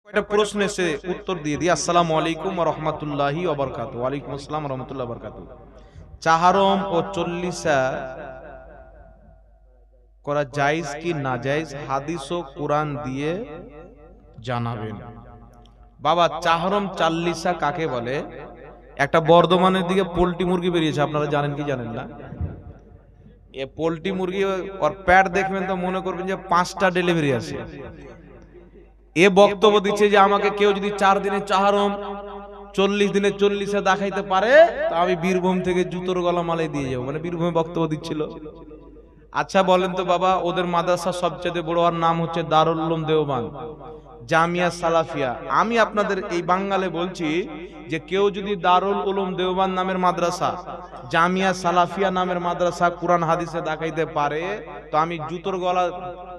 একটা প্রশ্ন এসে উত্তর দিয়ে দিই। আসসালামু আলাইকুম ওয়া রাহমাতুল্লাহি ওয়া বারাকাতুহু। ওয়া আলাইকুম আসসালাম ওয়া রাহমাতুল্লাহি ওয়া বারাকাতুহু। চাহারম ও চল্লিশা করা জায়েজ কি না জায়েজ, হাদিস ও কোরআন দিয়ে জানাবেন। বাবা, চাহারম চাল্লিশা কাকে বলে? একটা বর্ধমানের দিকে পোল্ট্রি মুরগি বেরিয়েছে, আপনারা জানেন কি জানেন না? এ পোল্ট্রি মুরগি ওর প্যাড দেখবেন তো মনে করবেন যে 5টা ডেলিভারি আছে। এ বক্তব্য দিচ্ছে যে আমাকে কেউ যদি 4 দিনে চাহারম 40 দিনে 40 দেখাইতে পারে তো আমি বীরভূম থেকে জুতোর গলা মালাই দিয়ে যাবো। মানে বীরভূমে বক্তব্য দিচ্ছিল। আচ্ছা বলেন তো বাবা, ওদের মাদ্রাসা সবচেয়ে বড় আর নাম হচ্ছে দারুল উলুম দেওবন্দ, জামিয়া সালাফিয়া। আমি আপনাদের এই বাঙালে বলছি যে কেউ যদি দারুল উলুম দেওবন্দ নামের মাদ্রাসা, জামিয়া সালাফিয়া নামের মাদ্রাসা কোরআন হাদিসে দেখাইতে পারে তো আমি জুতোর গলা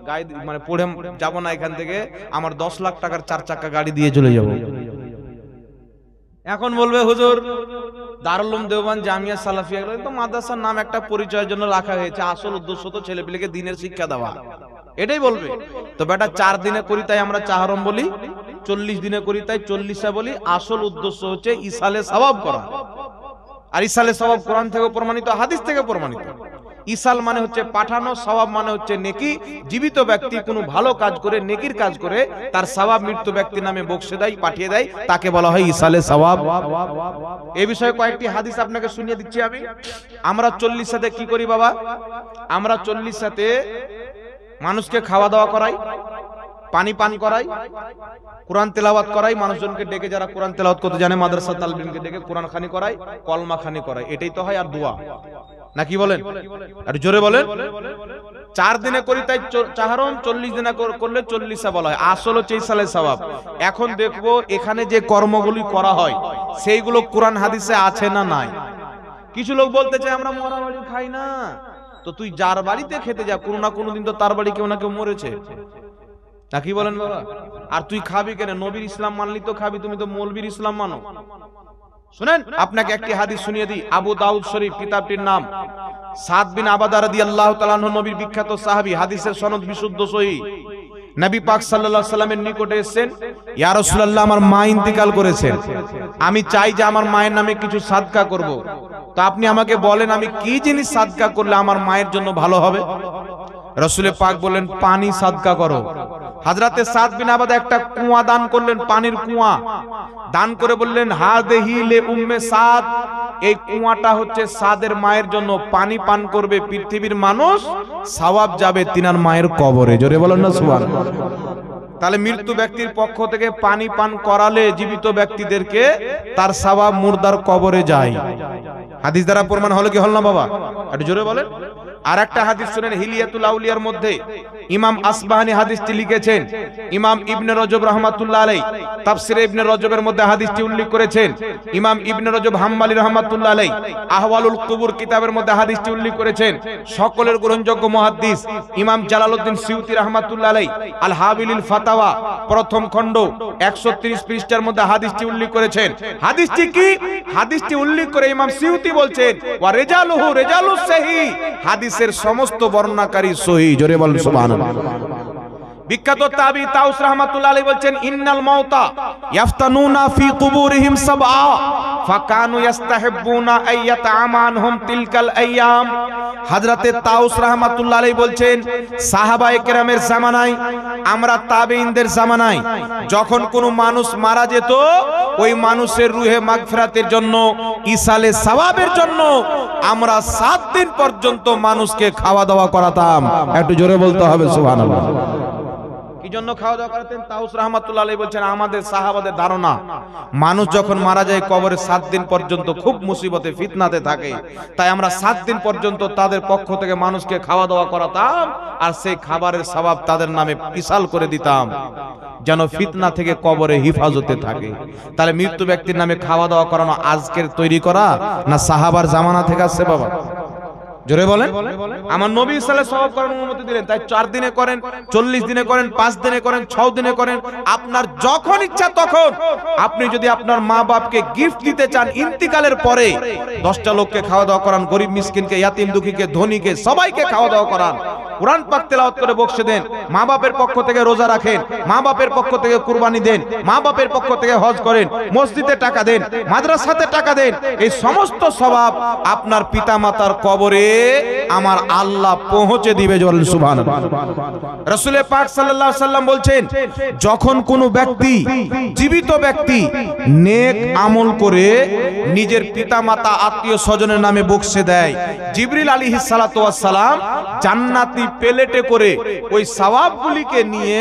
গায়ে মানে পড়ে যাব না এখান থেকে, আমার 10 লাখ টাকার 4 চাকা গাড়ি দিয়ে চলে যাব। এখন বলবে হুজুর দারুল উলুম দেওবন্দ জামিয়া সালাফিয়া তো মাদ্রাসার নাম একটা পরিচয়ের জন্য রাখা হয়েছে, আসল উদ্দেশ্য তো ছেলেপিলেকে দ্বীনের শিক্ষা দেওয়া, এটাই বলবে। তো বেটা 4 দিনে করি তাই আমরা চাহারম বলি, 40 দিনে করি তাই 40 বলি। আসল উদ্দেশ্য হচ্ছে ইসালে সওয়াব করা। আর ইসালে সওয়াব কোরআন থেকে প্রমাণিত, হাদিস থেকে প্রমাণিত। ইসাল মানে হচ্ছে পাঠানো, সওয়াব মানে হচ্ছে নেকি। জীবিত ব্যক্তি কোনো ভালো কাজ করে, নেকির কাজ করে, তার সওয়াব মৃত্যু ব্যক্তির নামে বকশে দেয়, পাঠিয়ে দেয়, তাকে বলা হয় ইসালে সওয়াব। এই বিষয়ে কয়েকটি হাদিস আপনাকে শুনিয়ে দিচ্ছি আমি। আমরা 40 কি করি বাবা? আমরা 40 মানুষকে খাওয়া দাওয়া করাই, পানি পান করাই, কোরআন তেলাওয়াত করাই, মানুষজনকে ডেকে যারা কোরআন তেলাওয়াত করতে জানে মাদ্রাসা তালবিনকে ডেকে কোরআন খানি করাই, কলমা খানি করাই, এটাই তো হয়। আর দোয়া নাকি বলেন? আর জোরে বলেন। 4 দিনে করি তাই চাহারম, 40 দিনে করলে 40 বলা হয়। আসল হচ্ছে ইসালে সওয়াব। এখন দেখবো এখানে যে কর্মগুলি করা হয় সেইগুলো কোরআন হাদিসে আছে না নাই। কিছু লোক বলতে চায় আমরা মরা বাড়ি খাই না। তো তুই যার বাড়িতে খেতে যা, কোনো না কোনো দিন তো তার বাড়ি কেউ না কেউ মরেছে, নাকি বলেন বাবা? আর তুই খাবি কেন? নবীর ইসলাম মানলি তো খাবি, তুমি তো মৌলবীর ইসলাম মানো। শুনেন আপনাকে একটি হাদিস শুনিয়ে দিই। আবু দাউদ শরীফ, কিতাবটির নাম সাদ বিন আবাদা রাদিয়াল্লাহু তাআলা আনহু, নবীর বিখ্যাত সাহাবী, হাদিসের সনদ বিশুদ্ধ সহিহ। নবী পাক সাল্লাল্লাহু আলাইহি সাল্লামের নিকটে এসেছেন, ইয়া রাসূলুল্লাহ আমার মা ইন্তেকাল করেছেন, আমি চাই যে আমার মায়ের নামে কিছু সাদকা করব, তো আপনি আমাকে বলেন আমি কি জিনিস সাদকা করলে আমার মায়ের জন্য ভালো হবে? রাসূল পাক বললেন পানি সাদকা করো। হযরতে সাদ বিন আবাদা একটা কুয়া দান করলেন, পানির কুয়া দান করে বললেন হাদিহি লি উম্মে সাদ, এই কুয়াটা হচ্ছে সাদের মায়ের জন্য, পানি পান করবে পৃথিবীর মানুষ, সওয়াব যাবে তিনার মায়ের কবরে। জোরে বলেন না সুবহানাল্লাহ। তাহলে মৃত্যু ব্যক্তির পক্ষ থেকে পানি পান করালে জীবিত ব্যক্তিদেরকে তার সওয়াব মুর্দার কবরে যায়। হাদিস দ্বারা প্রমাণ হলো কি হল না বাবা? একটু জোরে বলেন। আর একটা হাদিস শুনেন, হিলিয়াতুল আউলিয়ার মধ্যে ইমাম আসবাহানি হাদিসটি লিখেছেন। ইমাম ইবনে রজব রাহমাতুল্লাহ আলাইহি তাফসিরে ইবনে রজবের মধ্যে হাদিসটি উল্লেখ করেছেন। ইমাম ইবনে রজব হাম্বলি রাহমাতুল্লাহ আলাইহি আহওয়ালুল কুবুর কিতাবের মধ্যে হাদিসটি উল্লেখ করেছেন। সকলের গ্রহণযোগ্য মুহাদ্দিস ইমাম জালালউদ্দিন সিউতি রাহমাতুল্লাহ আলাইহি আল হাবিলিল ফাতাওয়া প্রথম খণ্ড 130 পৃষ্ঠার মধ্যে হাদিসটি উল্লেখ করেছেন। হাদিসটি কি? হাদিসটি উল্লেখ করে ইমাম সিউতি বলছেন ওয়া রিজালুহু রিজালুস সহিহ, হাদিসের সমস্ত বর্ণনাকারী সহিহ। জোরে বলেন সুবহানাল্লাহ। বিখ্যাত তাবী তাউস রাহমাতুল্লাহ আলাইহি বলছেন ইন্নাল মাউতা ইয়াফতানুনা ফি কুবুরিহিম সাবআ ফাকানু ইস্তাহিব্বুনা আইয়াতাআমা আনহুম তিলকাল আইয়াম। হযরতে তাউস রাহমাতুল্লাহ আলাইহি বলছেন সাহাবায়ে কেরামের জামানায়, আমরা তাবেঈনদের জামানায় যখন কোনো মানুষ মারা যেত, ওই মানুষের রুহে মাগফিরাতের জন্য, ইসালে সওয়াবের জন্য আমরা 7 দিন পর্যন্ত মানুষকে খাওয়া দাওয়া করাতাম। একটু জোরে বলতে হবে সুবহানাল্লাহ। কি জন্য খাওয়া দাওয়া করাতেন? তাউস রাহমাতুল্লাহ আলাইহি বলছেন আমাদের সাহাবাদের ধারণা মানুষ যখন মারা যায় কবরে 7 দিন পর্যন্ত খুব মুসিবতে ফিতনাতে থাকে, তাই আমরা 7 দিন পর্যন্ত তাদের পক্ষ থেকে মানুষকে খাওয়া দাওয়া করাতাম, আর সেই খাবারের সওয়াব তাদের নামে ইসাল করে দিতাম যেন ফিতনা থেকে কবরে হিফাজতে থাকে। তাহলে মৃত্যু ব্যক্তির নামে খাওয়া দাওয়া করানো আজকের তৈরি করা না সাহাবার জামানা থেকে আসছে বাবা? জোরে বলেন। আমার নবী সাল্লাল্লাহু আলাইহি ওয়াসাল্লাম সওয়াব করার অনুমতি দিলেন, তাই 4 দিনে করেন, 40 দিনে করেন, 5 দিনে করেন, 6 দিনে করেন, আপনার যখন ইচ্ছা তখন। আপনি যদি আপনার মা বাপকে গিফট দিতে চান ইন্তিকালের পরে, 10টা লোককে খাওয়া দাওয়া করান, গরিব মিসকিনকে, ইয়াতিম দুঃখীকে, ধনীকে, সবাইকে খাওয়া দাওয়া করান, কোরআন পাক তেলাওয়াত করে বকশে দেন, মা বাপের পক্ষ থেকে রোজা রাখেন, মা বাপের পক্ষ থেকে কুরবানি দেন, মা বাপের পক্ষ থেকে হজ করেন, মসজিদে টাকা দেন, মাদ্রাসাতে টাকা দেন, এই সমস্ত সওয়াব আপনার পিতামাতার কবরে আমার আল্লাহ পৌঁছে দিবে। বলেন সুবহানাল্লাহ। রাসূল পাক সাল্লাল্লাহু আলাইহি সাল্লাম বলছেন, যখন কোনো ব্যক্তি, জীবিত ব্যক্তি নেক আমল করে নিজের পিতামাতা আত্মীয় স্বজনের নামে বকশে দেয়, জিবরিল আলাইহিস সালাতু ওয়াস সালাম জান্নাতি প্লেটে করে ওই সওয়াবগুলিকে নিয়ে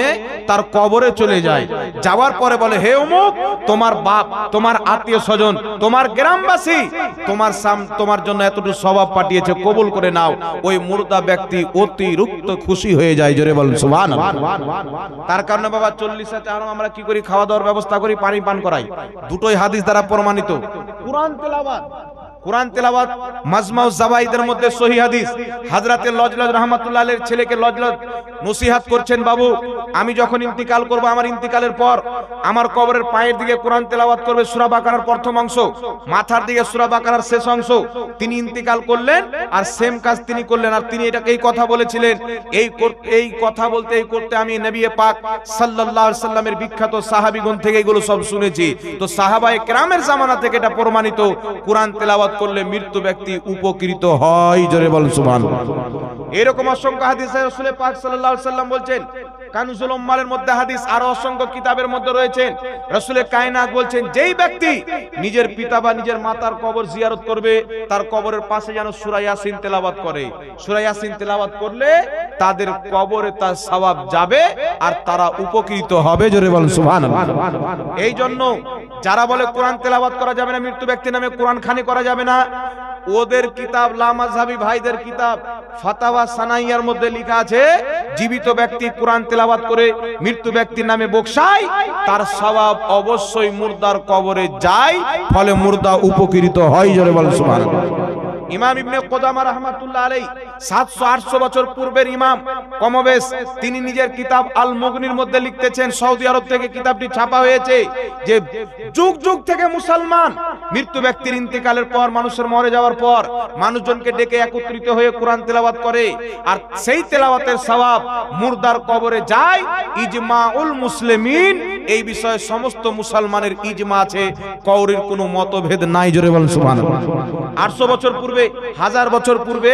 তার কবরে চলে যায়। যাওয়ার পরে বলে, হে অমুক, তোমার বাপ, তোমার আত্মীয় স্বজন, তোমার গ্রামবাসী তোমার জন্য এতটুকু সওয়াব পাঠিয়েছে, কবুল করে নাও। ওই মুর্দা ব্যক্তি অতিরিক্ত খুশি হয়ে যায়। জোরে বলেন সুবহানাল্লাহ। তার কারণে বাবা 40 চারম আমরা কি করি? খাওয়া দাওয়ার ব্যবস্থা করি, পানি পান করাই। দুটোই হাদিস দ্বারা প্রমাণিত। কোরআন তেলাওয়াত মাজমাউ জাওয়াইদের মধ্যে সহিহ হাদিস, হযরতে লজলজ রাহমাতুল্লাহ আলাইহির ছেলেকে লজলজ নসিহত করছেন, বাবু আমি যখন ইন্তিকাল করব, আমার ইন্তিকালের পর আমার কবরের পায়ের দিকে কোরআন তেলাওয়াত করবে সূরা বাকারার প্রথম অংশ, মাথার দিকে সূরা বাকারার শেষ অংশ। তিনি ইন্তিকাল করলেন আর সেম কাজ তিনি করলেন, আর তিনি এই কথা বলেছিলেন। এই কথা বলতে এই করতে আমি নবী পাক সাল্লাল্লাহু আলাইহি সাল্লামের বিখ্যাত সাহাবীগণ থেকে এগুলো সব শুনেছি। তো সাহাবায়ে কেরামের জামানা থেকে এটা প্রমাণিত, কোরআন তেলাওয়াত করলে মৃত্যু ব্যক্তি উপকৃত হয়। জোরে বলেন সুবহানাল্লাহ। এরকম অসংখ্য হাদিসে রাসূল পাক সাল্লাল্লাহু আলাইহি সাল্লাম বলছেন, কানুজুল উম্মালের মধ্যে হাদিস, আরো অসংখ্য কিতাবের মধ্যে রয়েছেন। রাসূল কায়নাত বলছেন, যেই ব্যক্তি নিজের পিতা বা নিজের মাতার কবর জিয়ারত করবে, তার কবরের পাশে যেন সূরা ইয়াসিন তেলাওয়াত করে। সূরা ইয়াসিন তেলাওয়াত করলে তাদের কবরে তার সওয়াব যাবে আর তারা উপকৃত হবে। জোরে বলেন সুবহানাল্লাহ। এই জন্য যারা বলে কোরআন তেলাওয়াত করা যাবে না, মৃত্যু ব্যক্তির নামে কোরআন খানি করা যাবে না, ওদের কিতাব লামাযহাবী ভাইদের কিতাব ফাতাওয়া সানাইয়ার মধ্যে লেখা আছে, জীবিত ব্যক্তি কোরআন তেলাওয়াত করে মৃত্যু ব্যক্তির নামে বকশায়, তার সওয়াব অবশ্যই মুর্দার কবরে যায়, ফলে মুর্দা উপকৃত হয়। জোরে বলেন সুবহানাল্লাহ। ইমাম ইবনে কুদামা রাহমাতুল্লাহ আলাইহি 700-800 বছর পূর্বের ইমাম কমবেশ, তিনি নিজের কিতাব আল মুগনির মধ্যে লিখতেছেন, সৌদি আরব থেকে কিতাবটি ছাপা হয়েছে, যে যুগ যুগ থেকে মুসলমান মৃত্যু ব্যক্তির ইন্তেকালের পর, মানুষের মরে যাওয়ার পর মানুষজনকে ডেকে একত্রিত হয়ে কোরআন তেলাওয়াত করে, আর সেই তেলাওয়াতের সওয়াব মুর্দার কবরে যায়। ইজমাউল মুসলিমিন, এই বিষয়ে সমস্ত মুসলমানের ইজমা আছে, কওরির কোনো মতভেদ নাই। জোরে বলেন সুবহানাল্লাহ। 800 বছর পূর্বে, 1000 বছর পূর্বে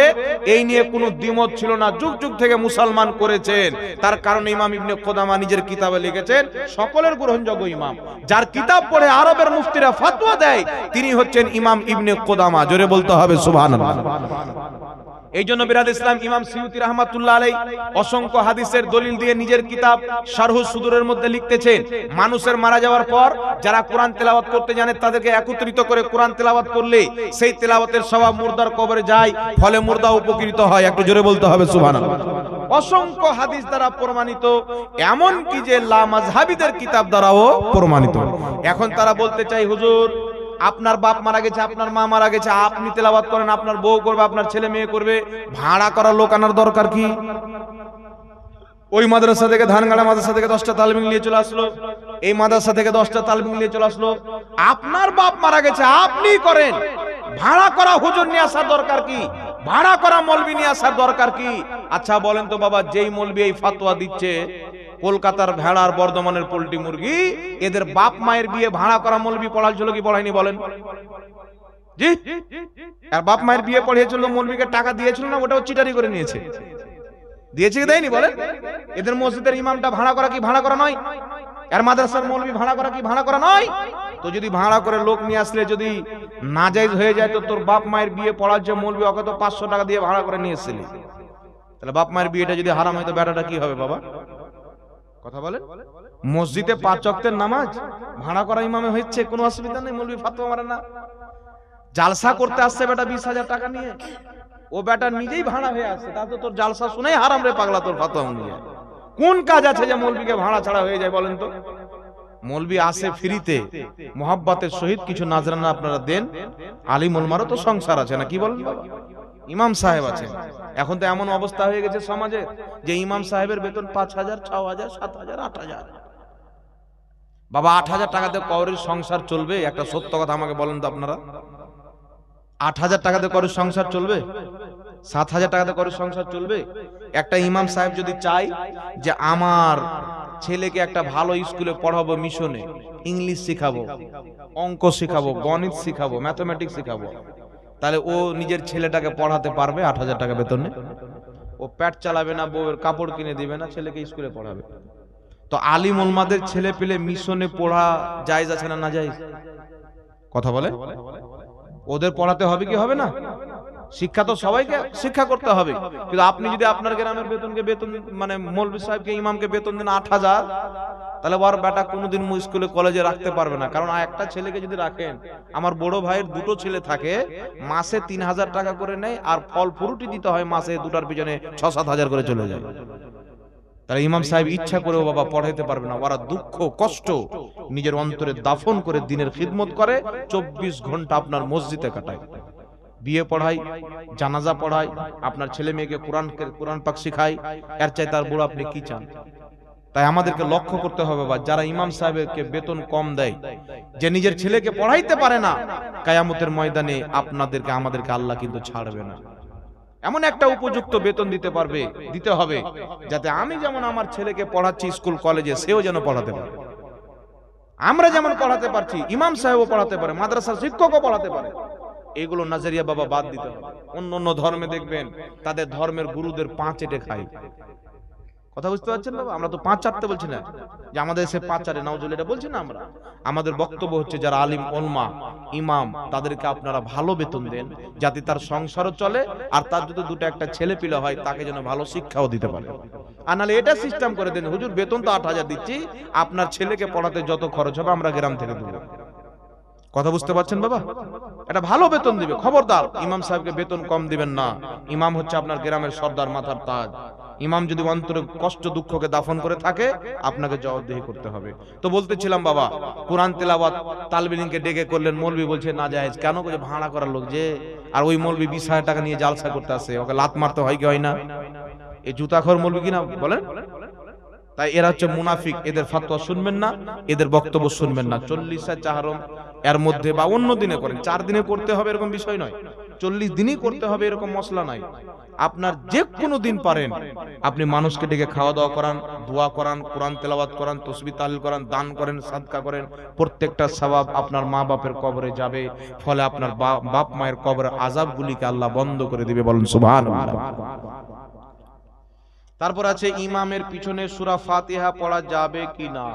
এই নিয়ে কোনো দ্বিমত ছিল না, যুগ যুগ থেকে মুসলমান করেছেন। তার কারণে ইমাম ইবনে কুদামা নিজের কিতাবে লিখেছেন, সকলের গ্রহণযোগ্য ইমাম, যার কিতাব পড়ে আরবের মুফতিরা ফতোয়া দেয়, তিনি হচ্ছেন ইমাম ইবনে কুদামা। জোরে বলতে হবে সুবহানাল্লাহ। এই জন্য বিরাদ ইসলাম ইমাম সিয়ুতি রাহমাতুল্লাহ আলাইহি অসংখ্য হাদিসের দলিল দিয়ে নিজের কিতাব শারহুস সুদুরের মধ্যে লিখতেছেন, মানুষের মারা যাওয়ার পর যারা কোরআন তেলাওয়াত করতে জানে তাদেরকে একত্রিত করে কোরআন তেলাওয়াত করলে সেই তেলাওয়াতের সওয়াব মুর্দার কবরে যায়, ফলে মুর্দা উপকৃত হয়। একটু জোরে বলতে হবে সুবহানাল্লাহ। অসংখ্য হাদিস দ্বারা প্রমাণিত, এমন কি যে লামাযহাবীদের কিতাব দ্বারাও প্রমাণিত। এখন তারা বলতে চাই, হুজুর আপনার বাপ মারা গেছে, আপনার মা মারা গেছে, আপনি তেলাওয়াত করেন, আপনার বউ করবে, আপনার ছেলে মেয়ে করবে, ভাড়া করা লোক আনার দরকার কি? ওই মাদ্রাসা থেকে, ধানগাড়া মাদ্রাসা থেকে 10টা তালিম নিয়ে চলে আসলো, এই মাদ্রাসা থেকে 10টা তালিম নিয়ে চলে আসলো। আপনার বাপ মারা গেছে, আপনি করেন, ভাড়া করা হুজুর নিয়ে আসার দরকার কি? ভাড়া করা মৌলবি নিয়ে আসার দরকার কি? আচ্ছা বলেন তো বাবা, যেই মৌলবি এই ফতোয়া দিচ্ছে, কলকাতার ভেড়ার, বর্ধমানের পোল্ট্রি মুরগি, এদের বাপ মায়ের বিয়ে ভাড়া করা মৌলবি পড়াইছিল কি পড়ায়নি বলেন? জি, আর বাপ মায়ের বিয়ে পড়িয়েছিল, মৌলবিকে টাকা দিয়েছিল না? ওটাও চিটারি করে নিয়েছে, দিয়েছে কি দেয়নি বলেন? এদের মসজিদের ইমামটা ভাড়া করা কি ভাড়া করা নয়? আর মাদ্রাসার মৌলবি ভাড়া করা কি ভাড়া করা নয়? তো যদি ভাড়া করে লোক নিয়ে আসলে যদি নাজায়েজ হয়ে যায়, তো তোর বাপ মায়ের বিয়ে পড়ার যে মৌলবি, ওকে তো 500 টাকা দিয়ে ভাড়া করে নিয়ে এসেছিলি, তাহলে বাপ মায়ের বিয়েটা যদি হারাম হয় তো বেটাটা কি হবে বাবা? কথা বলেন। মসজিদে 5 ওয়াক্তের নামাজ ভাড়া করা ইমামে হচ্ছে, কোনো অসুবিধা নেই, মৌলবি ফতোয়া মারে না। জালসা করতে আসছে বেটা 20,000 টাকা নিয়ে, ও বেটা নিজেই ভাড়া হয়ে আসছে, তা তো তোর জালসা শুনেই হারাম রে পাগলা, তোর ফতোয়া অনুযায়ী কোন কাজ আছে যে মৌলবিকে ভাড়া ছাড়া হয়ে যায় বলেন তো? মৌলবি আসে ফ্রিতে, মোহাব্বতের সহিত কিছু নাজরানা আপনারা দেন, আলিম উলমারও তো সংসার আছে না, কি বলেন বাবা? ইমাম সাহেব আছে। এখন তো এমন অবস্থা হয়ে গেছে সমাজে যে ইমাম সাহেবের বেতন 5,000, 6,000, 7,000, 8,000। বাবা 8,000 টাকাতে কওরের সংসার চলবে? একটা সত্য কথা আমাকে বলেন তো আপনারা, 8,000 টাকাতে কওরের সংসার চলবে? 7,000 টাকাতে কওরের সংসার চলবে? একটা ইমাম সাহেব যদি চাই যে আমার ছেলেকে একটা ভালো স্কুলে পড়াবো, মিশনে ইংলিশ শিখাবো, অঙ্ক শিখাবো, গণিত শিখাবো, ম্যাথমেটিক্স শিখাবো, তাহলে ও নিজের ছেলেটাকে পড়াতে পারবে 8,000 টাকা বেতনে? ও পেট চালাবে না, বউয়ের কাপড় কিনে দিবে না, ছেলেকে স্কুলে পড়াবে। তো আলিম উলমাদের ছেলে পেলে মিশনে পড়া জায়েজ আছে না না জায়েজ? কথা বলে। ওদের পড়াতে হবে কি হবে না? শিক্ষা তো সবাইকে শিক্ষা করতে হবে, কিন্তু আপনি যদি আপনার গ্রামের বেতন মানে মৌলভী সাহেবকে, ইমামকে বেতন দেন 8,000, তাহলে ওর বেটা কোনোদিন স্কুলে কলেজে রাখতে পারবে না। কারণ একটা ছেলেকে যদি রাখেন, আমার বড় ভাইয়ের দুটো ছেলে থাকে, মাসে 3,000 টাকা করে নেয়, আর ফল ফুরুটি দিতে হয় মাসে দুটার পিছনে 6-7 হাজার করে চলে যায়। তাহলে ইমাম সাহেব ইচ্ছা করেও বাবা পড়াইতে পারবে না। ওরা দুঃখ কষ্ট নিজের অন্তরে দাফন করে দিনের খিদমত করে, 24 ঘন্টা আপনার মসজিদে কাটায়, বিয়ে পড়াই, জানাজা পড়াই, আপনার ছেলে মেয়েকে কোরআন পাক শিখায়। এর চাই তার বড় আপনি কি চান? তাই আমাদেরকে লক্ষ্য করতে হবে, বা যারা ইমাম সাহেবকে বেতন কম দেয়, যে নিজের ছেলেকে পড়াইতে পারে না, কিয়ামতের ময়দানে আপনাদেরকে আমাদেরকে আল্লাহ কিন্তু ছাড়বে না। এমন একটা উপযুক্ত বেতন দিতে হবে, যাতে আমি যেমন আমার ছেলেকে পড়াচ্ছি স্কুল কলেজে, সেও যেন পড়াতে পারে। আমরা যেমন পড়াতে পারছি, ইমাম সাহেবও পড়াতে পারে, মাদ্রাসার শিক্ষকও পড়াতে পারে। এগুলো নাজারিয়া বাবা বাদ দিতে হবে। অন্য ধর্মে দেখবেন তাদের ধর্মের গুরুদের 5 এটে খায়। কথা বুঝতে পারছেন বাবা? আমরা তো 5 চারতে বলছি না, যে আমাদের সে 5 চারে নাউজুবিল্লাহ এটা বলছি না আমরা। আমাদের বক্তব্য হচ্ছে যারা আলিম উলমা ইমাম, তাদেরকে আপনারা ভালো বেতন দেন, যাতে তার সংসারও চলে, আর তার যদি দুটো একটা ছেলে পিলে হয়, তাকে যেন ভালো শিক্ষাও দিতে পারে। আর নাহলে এটা সিস্টেম করে দেন, হুজুর বেতন তো 8,000 দিচ্ছি, আপনার ছেলেকে পড়াতে যত খরচ হবে আমরা গ্রাম থেকে দেব। কথা বুঝতে পারছেন বাবা? এটা ভালো বেতন দিবে। খবরদার ইমাম সাহেবকে বেতন কম দিবেন না। ইমাম হচ্ছে আপনার গ্রামের সর্দার, মাথার তাজ। ইমাম যদি অন্তরে কষ্ট দুঃখকে দাফন করে থাকে, আপনাকে জবাবদিহি করতে হবে। তো বলতেছিলাম বাবা, কোরআন তেলাওয়াত তালবিলিনকে ডেকে করলেন, মৌলভী বলছে না জায়েজ। কেন? বলে ভাড়া করার লোক যে, আর ওই মৌলভী 20,000 টাকা নিয়ে জালসা করতে আসে, ওকে লাত মারতে হয় কি হয় না? এই জুতাখোর মৌলভী কিনা বলেন? তাই এরা হচ্ছে মুনাফিক, এদের ফাতোয়া শুনবেন না, এদের বক্তব্য শুনবেন না। 40 চাহরম এর মধ্যে বা অন্য দিনে করেন, 4 দিনে করতে হবে এরকম বিষয় নয়, 40 দিনই করতে হবে এরকম মশলা নাই। আপনার যে কোনো দিন পারেন, আপনি মানুষকে ডেকে খাওয়া দাওয়া করান, দোয়া করান, কোরআন তেলাওয়াত করান, তাসবিহ তাহলিল করান, দান করেন, সাদকা করেন, প্রত্যেকটা সওয়াব আপনার মা বাপের কবরে যাবে। ফলে আপনার বাপ মায়ের কবরের আযাবগুলিকে আল্লাহ বন্ধ করে দিবে। বলেন সুবহানাল্লাহ। তারপর আছে ইমামের পিছনে সূরা ফাতিহা পড়া যাবে কি না?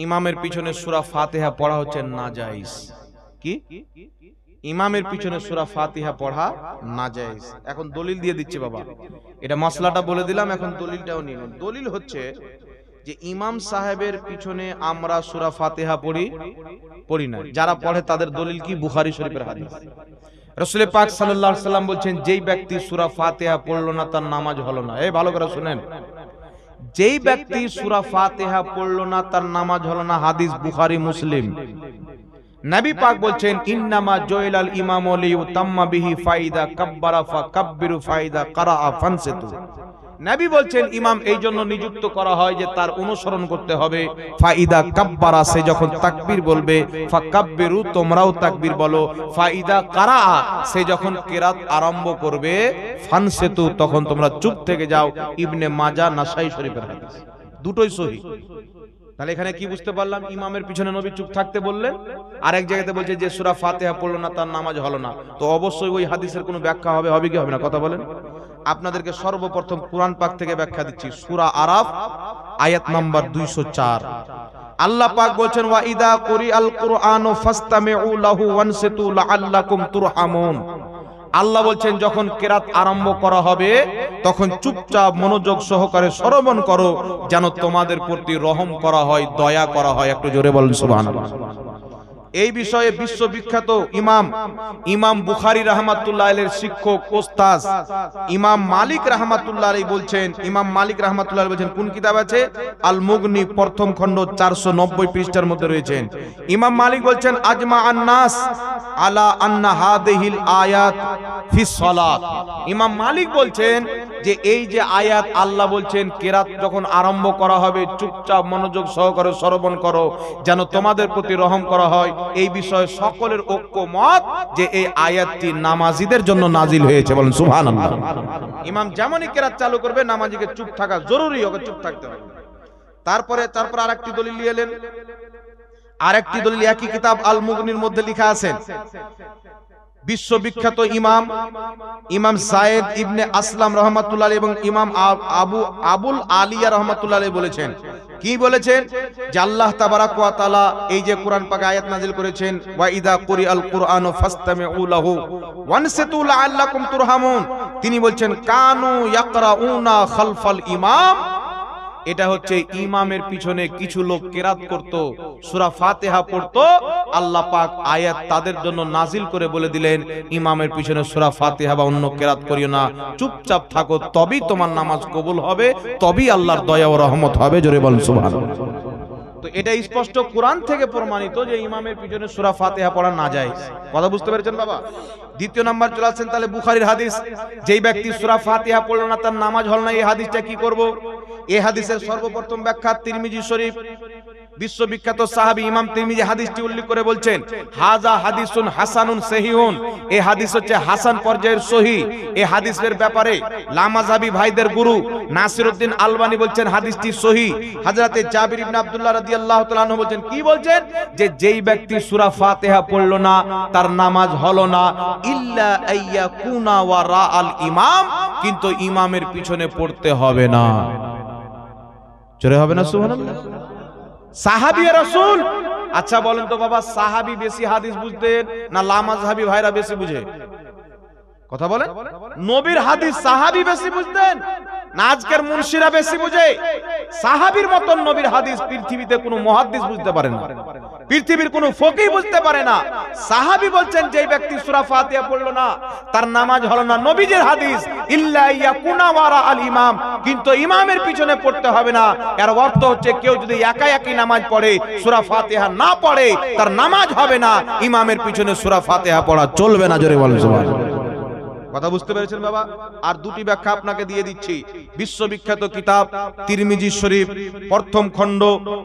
ইমামের পিছনে সূরা ফাতিহা পড়া হচ্ছে নাজায়েজ। কি? ইমামের পিছনে সূরা ফাতিহা পড়া নাজায়েজ। এখন দলিল দিয়ে দিচ্ছি বাবা, এটা মশলাটা বলে দিলাম, এখন দলিলটাও নিয়ে নিন। দলিল হচ্ছে যে ইমাম সাহেবের পিছনে আমরা সূরা ফাতিহা পড়ি না। যারা পড়ে তাদের দলিল কি? বুখারী শরীফের হাদিস। রাসূল পাক সাল্লাল্লাহু আলাইহি সাল্লাম বলছেন, যেই ব্যক্তি সূরা ফাতিহা পড়লো না তার নামাজ হলো না। এই ভালো করে শুনেন, যেই ব্যক্তি সূরা ফাতিহা পড়লো না তার নামাজ হলো না। হাদিস বুখারী মুসলিম। নবী পাক বলছেন, ইন্নামা জয়লাল ইমামু লিয়ুতাম্মা বিহি ফাইদা কাব্বারা ফাকাব্বিরু ফাইদা কারা ফানসিতু। নবী বলছেন ইমাম এই জন্য নিযুক্ত করা হয় যে তার অনুসরণ করতে হবে। ফাইদা কাব্বারা, সে যখন তাকবীর বলবে, ফাকাব্বিরু, তোমরাও তাকবীর বলো। ফাইদা কারা, সে যখন কিরাত আরম্ভ করবে, ফানসিতু, তখন তোমরা চুপ থেকে যাও। ইবনে মাজাহ, নাসাই শরীফের হাদিস, দুটোই সহিহ। তাহলে এখানে কি বুঝতে পারলাম? ইমামের পিছনে নবী চুপ থাকতে বললেন, আর এক জায়গাতে বলছে যে সূরা ফাতিহা পড়লো না তার নামাজ হলো না। তো অবশ্যই ওই হাদিসের কোনো ব্যাখ্যা হবে কি হবে না? কথা বলেন। আপনাদেরকে সর্বপ্রথম কোরআন পাক থেকে ব্যাখ্যা দিচ্ছি। সূরা আরাফ আয়াত নাম্বার 204। আল্লাহ পাক বলছেন, ওয়া ইদা কুরিআল কুরআনু ফাসতামিউ লাহু ওয়ানসিতু লাআল্লাকুম তুরহামুন। আল্লাহ বলছেন যখন কিরাত আরম্ভ করা হবে তখন চুপচাপ মনোযোগ সহকারে শ্রবণ করো, যেন তোমাদের প্রতি রহম করা হয়, দয়া করা হয়। একটু জোরে বলেন সুবহানাল্লাহ। এই বিষয়ে বিশ্ববিখ্যাত ইমাম বুখারী রাহমাতুল্লাহ আলাইহির শিক্ষক ওস্তাদ ইমাম মালিক রাহমাতুল্লাহ আলাইহি বলছেন, ইমাম মালিক রাহমাতুল্লাহ আলাইহি বলছেন, কোন কিতাব আছে? আল মুগনি, প্রথম খণ্ড 490 পৃষ্ঠার মধ্যে রয়েছেন। ইমাম মালিক বলছেন, আজমা আন-নাস আলা আন্না হাদিহিল আয়াত ফিস সালাত। ইমাম মালিক বলছেন যে এই যে আয়াত আল্লাহ বলছেন কিরাত যখন আরম্ভ করা হবে চুপচাপ মনোযোগ সহকারে শ্রবণ করো, যেন তোমাদের প্রতি রহম করা হয়, এই বিষয়ে সকলের ঐক্যমত যে এই আয়াতটি নামাজীদের জন্য নাজিল হয়েছে। বলেন সুবহানাল্লাহ। ইমাম যেমনই কেরাত চালু করবে নামাজীকে চুপ থাকা জরুরি, ওকে চুপ থাকতে হবে। তারপর আরেকটি দলিল নিয়ে এলেন। আরেকটি দলিল একই কিতাব আল মুগনির মধ্যে লেখা আছে, বিশ্ববিখ্যাত ইমাম সায়েদ ইবনে আসলাম রাহমাতুল্লাহ আলাইহি এবং ইমাম আবুল আলিয়া রাহমাতুল্লাহ আলাইহি বলেছেন, কি বলেছেন, যে আল্লাহ তাবারাক ওয়া তাআলা এই যে কোরআন পাকে আয়াত নাযিল করেছেন, ওয়া ইযা কুরিআল কুরআনু ফাসতামিউ লাহু ওয়ানসিতু লাআল্লাকুম তুরহামুন, তিনি বলছেন কানু ইয়াকরাউনা খালফাল ইমাম, এটা হচ্ছে ইমামের পিছনে কিছু লোক কেরাত করত, সূরা ফাতিহা পড়তো, আল্লাহ পাক আয়াত তাদের জন্য নাজিল করে বলে দিলেন ইমামের পিছনে সূরা ফাতিহা বা অন্য কেরাত করিও না, চুপচাপ থাকো, তবেই তোমার নামাজ কবুল হবে, তবেই আল্লাহর দয়া ও রহমত হবে। জোরে বলেন সুবহানাল্লাহ। তো এটা স্পষ্ট কোরআন থেকে প্রমাণিত যে ইমামের পিছনে সূরা ফাতিহা পড়া না যায়। কথা বুঝতে পেরেছেন বাবা? দ্বিতীয় নাম্বার চলে আসছেন তাহলে বুখারীর হাদিস, যেই ব্যক্তি সূরা ফাতিহা পড়লো না তার নামাজ হল না, এই হাদিসটা কি করব? এই হাদিসের সর্বপ্রথম ব্যাখ্যা তিরমিজি শরীফ, বিশ্ববিখ্যাত সাহাবী ইমাম তিরমিজি হাদিসটি উল্লেখ করে বলছেন, হাযা হাদিসুন হাসানুন সহিহুন, এই হাদিস হচ্ছে হাসান পর্যায়ের সহিহ। এই হাদিসের ব্যাপারে লামাযহাবী ভাইদের গুরু নাসিরউদ্দিন আলবানী বলছেন হাদিসটি সহিহ। হযরতে জাবির ইবনে আব্দুল্লাহ রাদিয়াল্লাহু তাআলা আনহু বলছেন, কি বলছেন, যে যেই ব্যক্তি সূরা ফাতিহা পড়লো না তার নামাজ হলো না, ইল্লা আইয়াকুনা ওয়ারা আল ইমাম, কিন্তু ইমামের পিছনে পড়তে হবে না। জোরে হবে না সুবহানাল্লাহ? সাহাবী রাসূল। আচ্ছা বলেন তো বাবা, সাহাবী বেশি হাদিস বুঝতেন না লামাযহাবী ভাইরা বেশি বুঝে? কথা বলেন। নবীর হাদিস সাহাবী বেশি বুঝতেন না আজকের মুন্সিরা বেশি বুঝে? সাহাবীর মতন নবীর হাদিস পৃথিবীতে কোনো মুহাদ্দিস বুঝতে পারে না, পৃথিবীর কোনো ফকিহ বুঝতে পারে না। সাহাবী বলছেন যে ব্যক্তি সূরা ফাতিহা পড়লো না তার নামাজ হলো না, নবীজির হাদিস ইল্লা ইয়াকুনা ওয়ারা আল ইমাম, কিন্তু ইমামের পিছনে পড়তে হবে না। এর অর্থ হচ্ছে কেউ যদি একা একই নামাজ পড়ে, সূরা ফাতিহা না পড়ে, তার নামাজ হবে না, ইমামের পিছনে সূরা ফাতিহা পড়া চলবে না। জোরে বলেন সুবহানাল্লাহ। কথা বুঝতে পেরেছেন বাবা? আর দুটি ব্যাখ্যা আপনাকে দিয়ে দিচ্ছি। বিশ্ববিখ্যাত কিতাব তিরমিজি শরীফ, প্রথম খণ্ড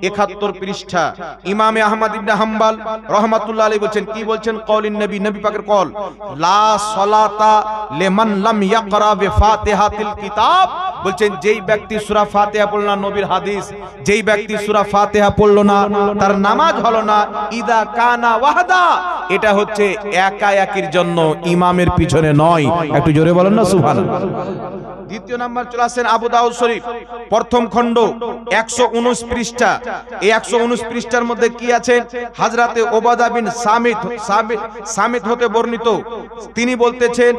৭১ পৃষ্ঠা, ইমামে আহমদ ইবনে হাম্বল রাহমাতুল্লাহ আলাইহি বলেন, কি বলছেন, কওলিন নবী, নবী পাকের কল, লা সালাতা লিমান লাম ইয়াকরা বিফাতিহাতিল কিতাব, বলছেন যেই ব্যক্তি সূরা ফাতিহা পড়ল না, নবীর হাদিস, যেই ব্যক্তি সূরা ফাতিহা পড়ল না তার নামাজ হলো না, ইদা কানা ওয়াহদা, এটা হচ্ছে একা একির জন্য, ইমামের পিছনে নয়। একটু জোরে বলেন না সুবহানাল্লাহ। দ্বিতীয় নাম্বার চলে আসেন আবু দাউদ শরীফ, প্রথম খণ্ড ১১৯ পৃষ্ঠা। এই ১১৯ পৃষ্ঠার মধ্যে কি আছে, হযরতে ওবাদা বিন সামিত হতে বর্ণিত, তিনি বলতেছেন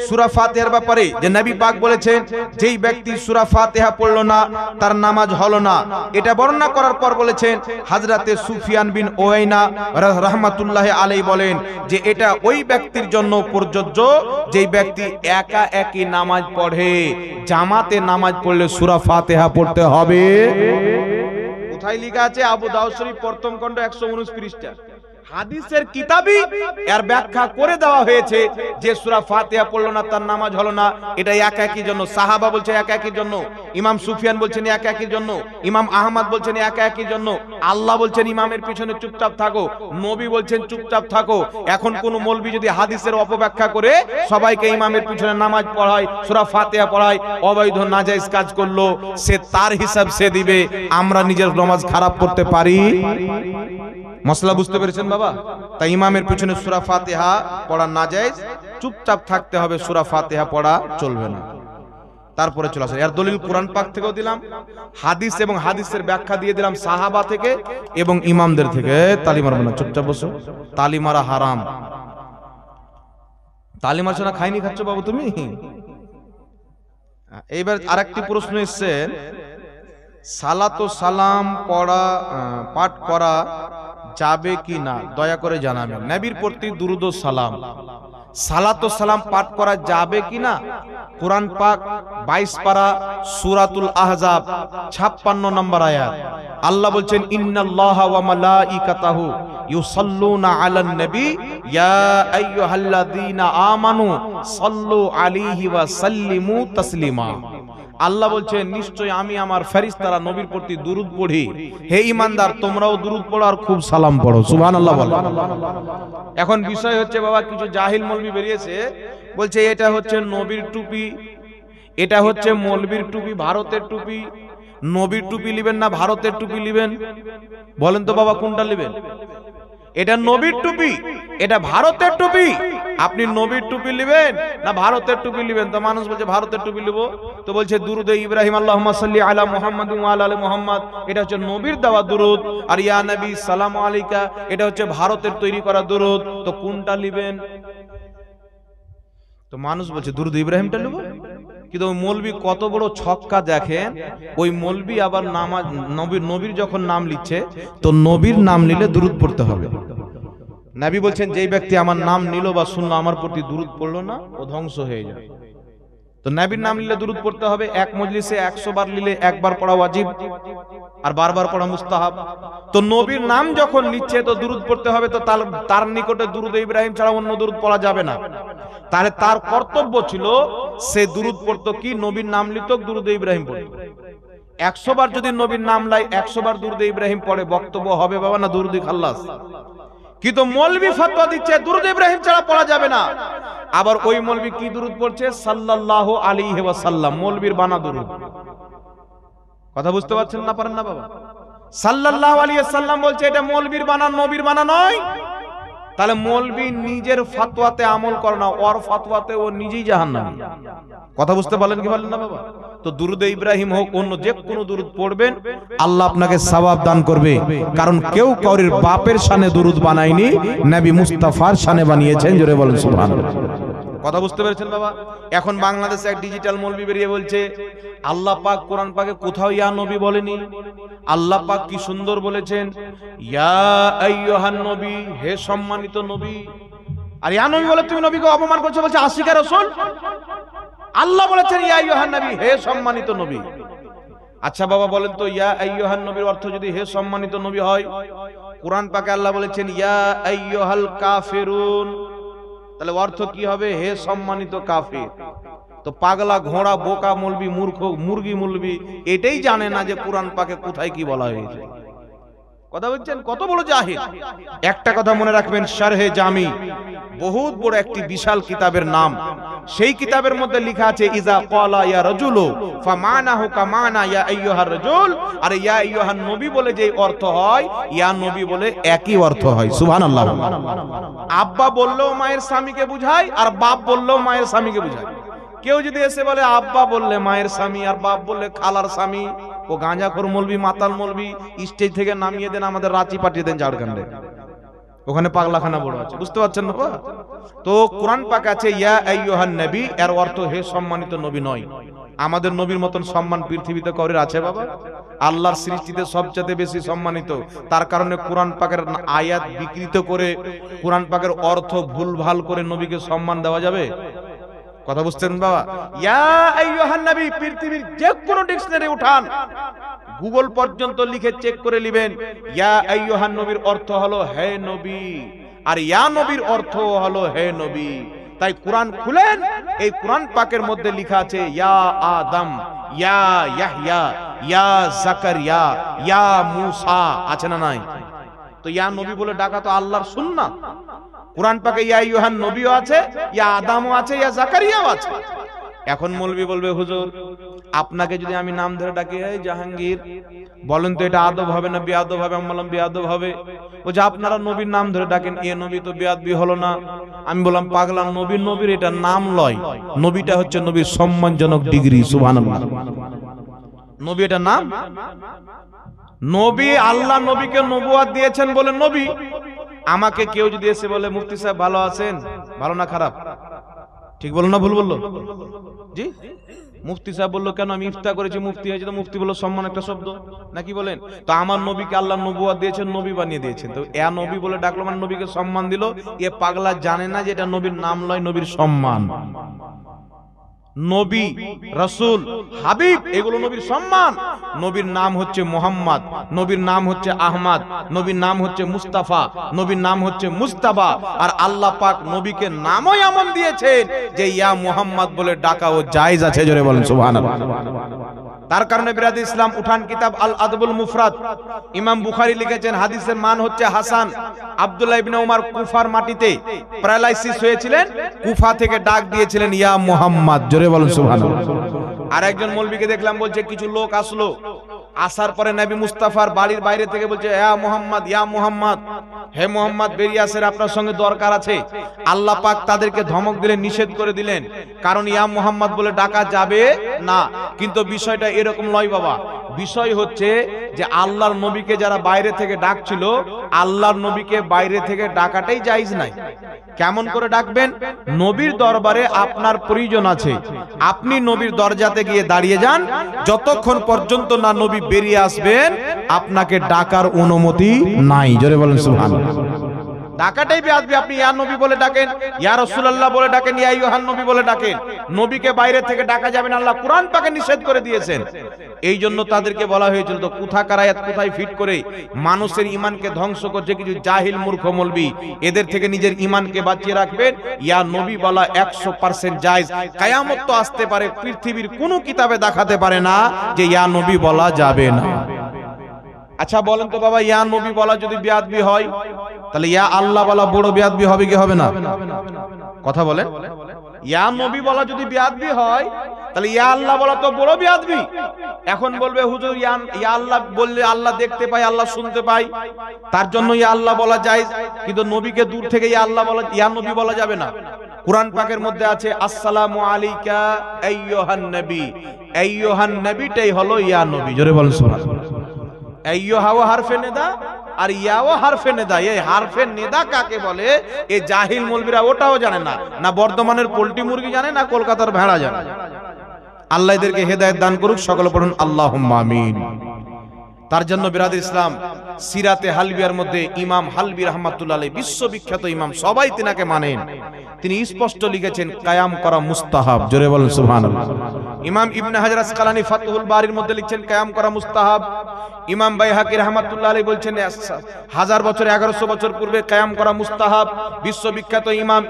সূরা ফাতিহার ব্যাপারে যে নবী পাক বলেছেন যেই ব্যক্তি সূরা ফাতিহা পড়লো না তার নামাজ হলো না। এটা বর্ণনা করার পর বলেছেন হযরতে সুফিয়ান বিন উয়াইনা রাহমাতুল্লাহি আলাইহি বলেন যে এটা ওই ব্যক্তির জন্য প্রযোজ্য যেই ব্যক্তি একা একই নামাজ পড়ে, জামাতে নামাজ পড়লে সূরা ফাতিহা পড়তে হবে। কোথায় লেখা আছে? আবু দাউদ শরীফ প্রথম খণ্ড ১১৯ পৃষ্ঠা। হাদিসের কিতাবই এর ব্যাখ্যা করে দেওয়া হয়েছে যে সূরা ফাতিহা পড়লো না তার নামাজ হলো না, এটা একা একই জন্য। সাহাবা বলছে একা একই জন্য, ইমাম সুফিয়ান বলছেন একা একই জন্য, ইমাম আহমদ বলছেন একা একই জন্য, আল্লাহ বলছেন ইমামের পিছনে চুপচাপ থাকো, নবী বলছেন চুপচাপ থাকো। এখন কোন মৌলবি যদি হাদিসের অপব্যাখ্যা করে সবাইকে ইমামের পিছনে নামাজ পড়ায়, সূরা ফাতিহা পড়ায়, অবৈধ নাজায়েজ কাজ করলো, সে তার হিসাব সে দিবে। আমরা নিজের নামাজ খারাপ করতে পারি? মশলা বুঝতে পেরেছেন বাবা? তাই ইমামের পিছনে সূরা ফাতিহা পড়া নাজায়েজ, চুপচাপ থাকতে হবে, সূরা ফাতিহা পড়া চলবে না। তারপরে চলে আসে এর দলিল কোরআন পাক থেকেও দিলাম, হাদিস এবং হাদিসের ব্যাখ্যা দিয়ে দিলাম সাহাবা থেকে এবং ইমামদের থেকে। তালি মারবে না, চুপচাপ বসো। তালি মারা হারাম। তালি মারছো না, খাইনি খাচ্ছ বাবু তুমি? এইবার আরেকটি প্রশ্ন এসছে, সালাত ও সালাম পাঠ করা যাবে কি না, দয়া করে জানাবেন। নবীর প্রতি দুরূদ ও সালাম, সালাত ও সালাম পাঠ করা যাবে কি না? কোরআন পাক 22 পারা সূরাতুল আহজাব 56 নম্বর আয়াত, আল্লাহ বলছেন ইন্নাল্লাহা ওয়া মালাইকাতাহু ইউসাল্লুনা আলান নবী ইয়া আইয়ুহাল্লাযীনা আমানু সাল্লু আলাইহি ওয়া সাল্লিমু তাসলিমা। আল্লাহ বলছে নিশ্চয় আমি আমার ফেরেশতারা নবীর প্রতি দুরূদ পড়ি, হে ঈমানদার তোমরাও দুরূদ পড়ো আর খুব সালাম পড়ো। সুবহানাল্লাহ বলো। এখন বিষয় হচ্ছে বাবা, কিছু জাহিল মৌলবি বেরিয়েছে, বলছে এটা হচ্ছে নবীর টুপি, এটা হচ্ছে মৌলবীর টুপি, ভারতের টুপি। নবীর টুপি নেবেন না ভারতের টুপি নেবেন? বলেন তো বাবা কোনটা নেবেন? এটা নবীর টুপি, এটা ভারতের টুপি। আপনি নবীর টুপি নেবেন না ভারতের টুপি নেবেন? তো মানুষ বলছে ভারতের টুপি নেব। তো বলছে দুরুদে ইব্রাহিম আল্লাহুম্মা সাল্লি আলা মুহাম্মাদ ওয়া আলা আলি মুহাম্মাদ, এটা হচ্ছে নবীর দেওয়া দুরুদ। আর ইয়া নবী সালামু আলাইকা, এটা হচ্ছে ভারতের তৈরি করা দুরুদ। তো কোনটা নেবেন? তো মানুষ বলছে দুরুদ ইব্রাহিমটা নেব। কিন্তু ওই মৌলবি কত বড় ছক্কা দেখেন, ওই মৌলবি আবার নামাজ নবীর যখন নাম লিখছে, তো নবীর নাম নিলে দুরুদ পড়তে হবে। নবী বলছেন যেই ব্যক্তি আমার নাম নিল বা শুনলো, আমার প্রতি দুরুদ পড়লো না, ও ধ্বংস হয়ে যায়। তো নবীর নাম নিলে দুরুদ পড়তে হবে। এক মজলিসে 100 বার নিলে একবার পড়া ওয়াজিব, আর বারবার পড়া মুস্তাহাব। তো নবীর নাম যখন নিচ্ছে তো দুরুদ পড়তে হবে। তো তার নিকটে দুরুদ ইব্রাহিম ছাড়া অন্য দুরুদ পড়া যাবে না। তাহলে তার কর্তব্য ছিল সে দুরুদ পড়তো কি? নবীর নাম নিত, দুরুদ ইব্রাহিম পড়তো। 100 বার যদি নবীর নাম লাই 100 বার দুরুদ ইব্রাহিম পড়ে, বক্তব্য হবে বাবা না দুরুদ খাল্লাস? কিন্তু মৌলবি ফতোয়া দিচ্ছে দুরুদ ইব্রাহিম ছাড়া পড়া যাবে না। আবার ওই মৌলবি কি দুরুদ পড়ছে? সাল্লাল্লাহু আলাইহি ওয়াসাল্লাম, মৌলবির বানা দুরুদ। কথা বুঝতে পারছেন না পারেন না বাবা? সাল্লাল্লাহু আলাইহি ওয়াসাল্লাম বলছে এটা মৌলবির বানা, নবীর বানা নয়। তাহলে মৌলবি নিজের ফতোয়াতে আমল করে না, ওর ফতোয়াতে ও নিজেই জাহান্নামী। কথা বুঝতে পারলেন কি পারলেন না বাবা? তো দুরুদে ইব্রাহিম হোক অন্য যে কোনো দুরুদ পড়বেন, আল্লাহ আপনাকে সওয়াব দান করবে। কারণ কেউ কাউরির বাপের শানে দুরুদ বানায়নি, নবী মুস্তাফার শানে বানিয়েছেন। জোরে বলেন সুবহানাল্লাহ। কথা বুঝতে পেরেছেন বাবা? এখন বাংলাদেশে এক ডিজিটাল মৌলবি বেরিয়ে বলছে আল্লাহ পাক কোরআন পাকে কোথাও ইয়া নবী বলেনি। আল্লাহ পাক কি সুন্দর বলেছেন, ইয়া আইয়ুহান নবী, হে সম্মানিত নবী। আর ইয়া নবী বলে তুমি নবীকে অপমান করছো, বলছে আশিকা রাসূল। আল্লাহ বলেছেন ইয়া আইয়ুহান নবী, হে সম্মানিত নবী। আচ্ছা বাবা বলেন তো, ইয়া আইয়ুহান নবীর অর্থ যদি হে সম্মানিত নবী হয়, কোরআন পাকে আল্লাহ বলেছেন ইয়া আইয়ুহাল কাফিরুন, তাহলে অর্থ কি হবে? হে সম্মানিত কাফির। তো পাগলা ঘোড়া বোকা মৌলবি মূর্খ মুরগি মৌলবি এটাই জানে না যে কোরআন পাকে কোথায় কি বলা হয়েছে। কথা বলছেন কত বড় জাহিল। একটা কথা মনে রাখবেন, শারহে জামি বহুত বড় একটি বিশাল কিতাবের নাম। সেই কিতাবের মধ্যে লেখা আছে ইজা ক্বালা ইয়া রাজুলু ফামানাহু কামানা ইয়া আইয়ুহার রাজুল। আর ইয়া আইয়ুহান নবী বলে যে অর্থ হয়, ইয়া নবী বলে একই অর্থ হয়। সুবহানাল্লাহ। আব্বা বললেও মায়ের স্বামীকে বুঝায়, আর বাপ বললেও মায়ের স্বামীকে বুঝায়। কেউ যদি এসে বলে আব্বা বললে মায়ের স্বামী আর বাপ বললে খালার স্বামী, ও গাঁজাখোর মৌলবি মাতাল মৌলবি, স্টেজ থেকে নামিয়ে দেন, আমাদের রাঁচি পাঠিয়ে দেন ঝাড়খণ্ডে, ওখানে পাগলাখানা বড় আছে। বুঝতে পারছেন না? তো কোরআন পাক আছে ইয়া আইয়ুহান নবী, এর অর্থ হে সম্মানিত নবী নয়। আমাদের নবীর মতন সম্মান পৃথিবীতে কারোর আছে বাবা? আল্লাহর সৃষ্টিতে সবচেয়ে বেশি সম্মানিত। তার কারণে কোরআন পাকের আয়াত বিকৃত করে, কোরআন পাকের অর্থ ভুলভাল করে নবীকে সম্মান দেওয়া যাবে? কথা বুঝছেন বাবা? ইয়া আইয়ুহান নবী পৃথিবীর যে কোনো ডিকশনারি উঠান, গুগল পর্যন্ত লিখে চেক করে নেবেন, ইয়া আইয়ুহান নবীর অর্থ হলো হে নবী, আর ইয়া নবীর অর্থ হলো হে নবী। তাই কোরআন খুলেন, এই কোরআন পাকের মধ্যে লেখা আছে ইয়া আদম, ইয়া ইয়াহইয়া, ইয়া জাকারিয়া, ইয়া মূসা, আছে না নাই? তো ইয়া নবী বলে ডাকা তো আল্লাহর সুন্নাত। কোরআন পাকে ইয়া আইয়ুহান নবীও আছে, ইয়া আদমও আছে, ইয়া জাকারিয়াও আছে। এখন মৌলবি বলবে হুজুর আপনাকে যদি আমি নাম ধরে ডাকি এই জাহাঙ্গীর, বলেন তো এটা আদব হবে না বেয়াদব হবে? আমি বললাম বেয়াদব হবে। ও যে আপনারা নবীর নাম ধরে ডাকেন, এ নবী তো বেয়াদবি হলো না? আমি বললাম পাগলা, নবীর এটা নাম লয়, নবীটা হচ্ছে নবীর সম্মানজনক ডিগ্রি। সুবহানাল্লাহ। নবী এটা নাম। নবী আল্লাহ নবীকে নবুয়াত দিয়েছেন বলে নবী। আমাকে কেউ যদি এসে বলে মুফতি সাহেব ভালো আছেন, ভালো না খারাপ? ঠিক বললো না ভুল বললো? জি, মুফতি সাহেব বললো কেন আমি ইফতা করেছি মুফতি হয়েছে, তো মুফতি বললো সম্মান একটা শব্দ নাকি বলেন? তো আমার নবীকে আল্লাহ নবুয়াত দিয়েছেন, নবী বানিয়ে দিয়েছেন, তো এ নবী বলে ডাকলো মানে নবীকে সম্মান দিল। এ পাগলা জানে না যে এটা নবীর নাম লয়, নবীর সম্মান। নবী, রাসূল, হাবিব, এগুলো নবীর সম্মান। নবীর নাম হচ্ছে মুহাম্মদ, নবীর নাম হচ্ছে আহমদ, নবীর নাম হচ্ছে মুস্তাফা, নবীর নাম হচ্ছে মুস্তাবা। আর আল্লাহ পাক নবীকে নামই এমন দিয়েছেন যে ইয়া মুহাম্মদ বলে ডাকা ও জায়েজ আছে। জোরে বলেন সুবহানাল্লাহ। তার কারণে বিরাদ ইসলাম উঠান কিতাব আল আদবুল মুফরাদ, ইমাম বুখারী লিখেছেন হাদিসের মান হচ্ছে হাসান। আব্দুল্লাহ ইবনে উমর কুফার মাটিতে প্যারালাইসিস হয়েছিলেন, কুফা থেকে ডাক দিয়েছিলেন ইয়া মুহাম্মদ। জোরে বলেন সুবহানাল্লাহ। আর একজন মৌলবীকে দেখলাম বলছে, কিছু লোক আসলো, আসার পরে নবী মুস্তাফার বাড়ির বাইরে থেকে বলছে ইয়া মুহাম্মদ, ইয়া মুহাম্মদ, হে মুহাম্মদ বেরিয়ে আসেন, আপনার সঙ্গে দরকার আছে। আল্লাহ পাক তাদেরকে ধমক দিলেন, নিষেধ করে দিলেন, কারণ ইয়া মুহাম্মদ বলে ডাকা যাবে না। কিন্তু বিষয়টা এরকম নয় বাবা, বিষয় হচ্ছে যে আল্লাহর নবীকে যারা বাইরে থেকে ডাকছিল, আল্লাহর নবীকে বাইরে থেকে ডাকাটাই জায়েজ নাই। কেমন করে ডাকবেন? নবীর দরবারে আপনার প্রয়োজন আছে, আপনি নবীর দরজাতে গিয়ে দাঁড়িয়ে যান, যতক্ষণ পর্যন্ত না নবী বেরিয়ে আসবেন আপনাকে ডাকার অনুমতি নাই। জোরে বলেন সুবহানাল্লাহ। ডাকাটাই বেয়াদবি। আপনি ইয়া নবী বলে ডাকেন, ইয়া রাসূলুল্লাহ বলে ডাকেন, ইয়া আইয়ুহান নবী বলে ডাকেন, নবীকে বাইরে থেকে ডাকা যাবে না, আল্লাহ কুরআন পাকে নিষেধ করে দিয়েছেন। এই জন্য তাদেরকে বলা হয়েছিল, তো কোথাকার আয়াত কোথায় ফিট করে মানুষের ঈমানকে ধ্বংস করছে কিছু জাহিল মূর্খ মৌলবি, এদের থেকে নিজের ঈমানকে বাঁচিয়ে রাখবেন। ইয়া নবী বলা 100% জায়েজ। কিয়ামত তো আসতে পারে, পৃথিবীর কোনো কিতাবে দেখাতে পারে না যে ইয়া নবী বলা যাবে না। আচ্ছা বলেন তো বাবা, ইয়া নবী বলা যদি বেয়াদবি হয়, তাহলে ইয়া আল্লাহ বলা বড় বেয়াদবি হবে কি হবে না? কথা বলেন। ইয়া নবী বলা যদি বেয়াদবি হয়, তাহলে ইয়া আল্লাহ বলা তো বড় বেয়াদবি। এখন বলবে হুজুর ইয়া আল্লাহ বললে আল্লাহ দেখতে পায়, আল্লাহ শুনতে পায়, তার জন্য ইয়া আল্লাহ বলা জায়েজ, কিন্তু নবীকে দূর থেকে ইয়া আল্লাহ বলা, ইয়া নবী বলা যাবে না। কুরআন পাকের মধ্যে আছে আসসালামু আলাইকা আইয়ুহান নবী, আইয়ুহান নবীটাই হলো ইয়া নবী। জোরে বলেন সুবহানাল্লাহ। আইয়ুহা হারফে নেদা আর ইয়াও হারফে নেদা। এই হারফে নেদা কাকে বলে এই জাহিল মৌলবীরা ওটাও জানে না, না বর্ধমানের পোল্ট্রি মুরগি জানে, না কলকাতার ভেড়া জানে। আল্লাহ এদেরকে হেদায়েত দান করুক, সকলে পড়ুন আল্লাহুম্মা আমিন। তার জন্য বিরাদ ইসলাম সিরাতে হালবিয়ার মধ্যে ইমাম হালবি রাহমাতুল্লাহ আলাইহি, বিশ্ববিখ্যাত ইমাম, সবাই তিনাকে মানেন, তিনি স্পষ্ট লিখেছেন কায়াম করা মুস্তাহাব। জোরে বলেন সুবহানাল্লাহ। ইমাম ইবনে হাজার আসকালানী ফাতহুল বারির মধ্যে লিখছেন কায়াম করা মুস্তাহাব। ইমাম বাইহাকি রাহমাতুল্লাহ আলাইহি বলছেন 1000 বছর 1100 বছর পূর্বে কায়াম করা মুস্তাহাব। বিশ্ববিখ্যাত